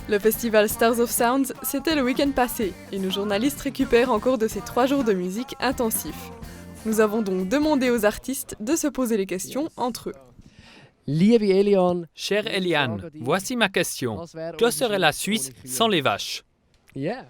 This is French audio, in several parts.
Le festival Stars of Sounds, c'était le week-end passé, et nos journalistes récupèrent encore de ces 3 jours de musique intensifs. Nous avons donc demandé aux artistes de se poser les questions entre eux. Liebe Eliane, Chère Eliane, voici ma question. Que serait la Suisse sans les vaches? yeah.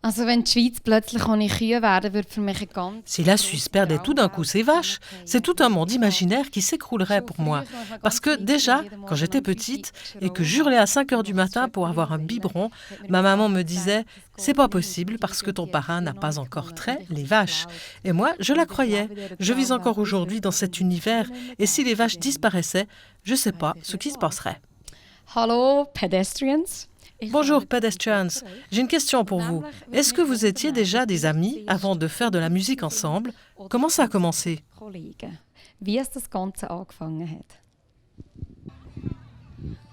Also wenn die Schweiz plötzlich ohne Kühe wäre, würde für mich ein ganz... Si la Suisse perdait tout d'un coup ses vaches, c'est tout un monde imaginaire qui s'écroulerait pour moi. Parce que déjà, quand j'étais petite et que j'hurlais à 5 heures du matin pour avoir un biberon, ma maman me disait « C'est pas possible parce que ton parrain n'a pas encore trait les vaches ». Et moi, je la croyais. Je vis encore aujourd'hui dans cet univers et si les vaches disparaissaient, je sais pas ce qui se passerait. Hallo, pedestrians. Bonjour pedestrians, j'ai une question pour vous. Est-ce que vous étiez déjà des amis avant de faire de la musique ensemble? Comment ça a commencé? Wie es das Ganze angefangen hat.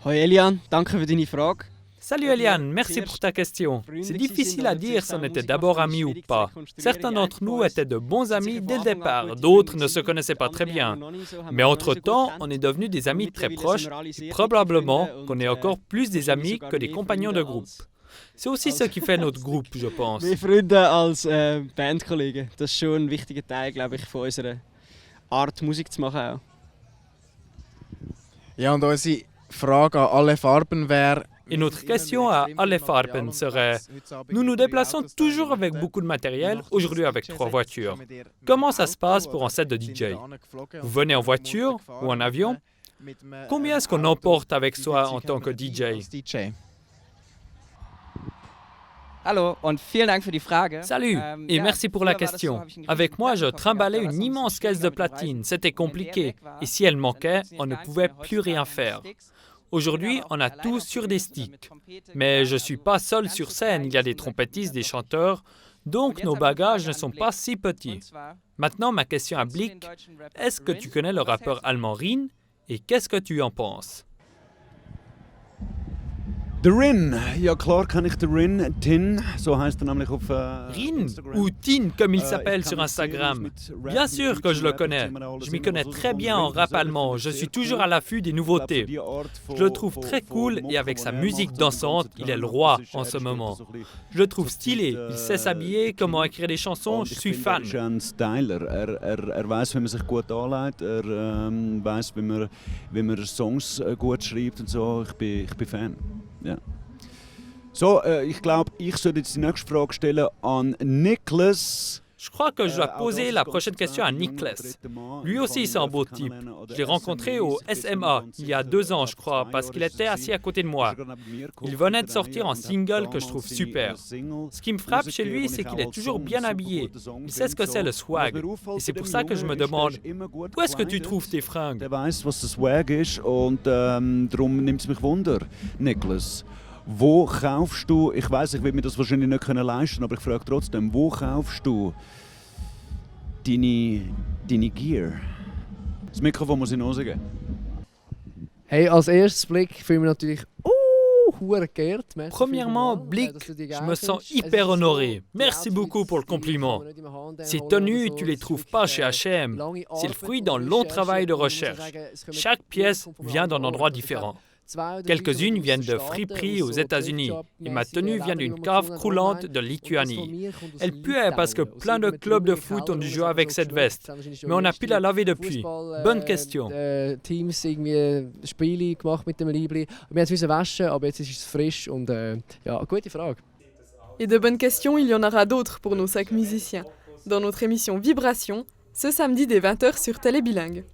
Hoi Eliane, danke für deine Frage. Salut Eliane, merci pour ta question. C'est difficile à dire si on était d'abord amis ou pas. Certains d'entre nous étaient de bons amis dès le départ, d'autres ne se connaissaient pas très bien. Mais entre-temps, on est devenus des amis très proches et probablement qu'on est encore plus des amis que des compagnons de groupe. C'est aussi ce qui fait notre groupe, je pense. Mehr Freunde als Bandkollegen. Das ist schon ein wichtiger Teil, glaube ich, von unserer Art, Musik zu machen auch. Ja, und unsere Frage an alle Farben wäre... Et notre question à Alle Farben serait: nous nous déplaçons toujours avec beaucoup de matériel, aujourd'hui avec 3 voitures. Comment ça se passe pour un set de DJ? Vous venez en voiture ou en avion? Combien est-ce qu'on emporte avec soi en tant que DJ? Hallo und vielen Dank für die Frage. Salut, et merci pour la question. Avec moi, je trimballais une immense caisse de platine. C'était compliqué. Et si elle manquait, on ne pouvait plus rien faire. Aujourd'hui, on a tout sur des sticks. Mais je ne suis pas seul sur scène, il y a des trompettistes, des chanteurs, donc nos bagages ne sont pas si petits. Maintenant, ma question à Blick, est-ce que tu connais le rappeur allemand Rin et qu'est-ce que tu en penses? Der Rin, ja klar kenne ich den Rin, Tin, so heißt er nämlich auf Rin, ou Tin comme il s'appelle sur Instagram. Bien sûr que je le connais. Je m'y connais très bien en rap allemand. Je suis toujours à l'affût des nouveautés. Je le trouve très cool et avec sa musique dansante, il est le roi en ce moment. Je le trouve stylé. Il sait s'habiller, comment écrire des chansons. Je suis fan. Styler. Weiß, wie man sich gut anlegt. Weiß, wie man Songs gut schreibt und so. Ich bin Fan. Ja. So, ich glaube, ich sollte jetzt die nächste Frage stellen an Niklas. Je crois que je dois poser la prochaine question à Niklas. Lui aussi, c'est un beau type. Je l'ai rencontré au SMA il y a 2 ans, je crois, parce qu'il était assis à côté de moi. Il venait de sortir un single que je trouve super. Ce qui me frappe chez lui, c'est qu'il est toujours bien habillé. Il sait ce que c'est le swag. Et c'est pour ça que je me demande, où est-ce que tu trouves tes fringues? Der weiß, was der Swag ist und darum nimmt es mich Wunder, Niklas. Wo kaufst du, ich weiss, ich will mir das wahrscheinlich nicht leisten können, aber ich frage trotzdem, wo kaufst du deine Gear? Das Mikrofon muss in die Hose gehen. Hey, als erstes Blick fühlen wir natürlich hure geehrt. Merci Premièrement, vielmals, Blick, dass du dich je me sens einbringst. hyper Es ist honoré. so, Merci die beaucoup pour le Outfits, compliment. die man nicht in der Hand Ces holen tenues, oder tu so. les trouves pas chez H&M. C'est le fruit d'un long travail de recherche. Chaque pièce vient d'un endroit différent. Quelques-unes viennent de friperies aux États-Unis et ma tenue vient d'une cave croulante de Lituanie. Elle puait parce que plein de clubs de foot ont dû jouer avec cette veste, mais on a pu la laver depuis. Bonne question. Teams irgendwie Spiele gemacht mit dem Liebling. Wir mussten es waschen, aber jetzt ist es frisch und ja, gute Frage. Et de bonnes questions, il y en aura d'autres pour nos 5 musiciens. Dans notre émission Vibration, ce samedi dès 20h sur Télé Bilingue.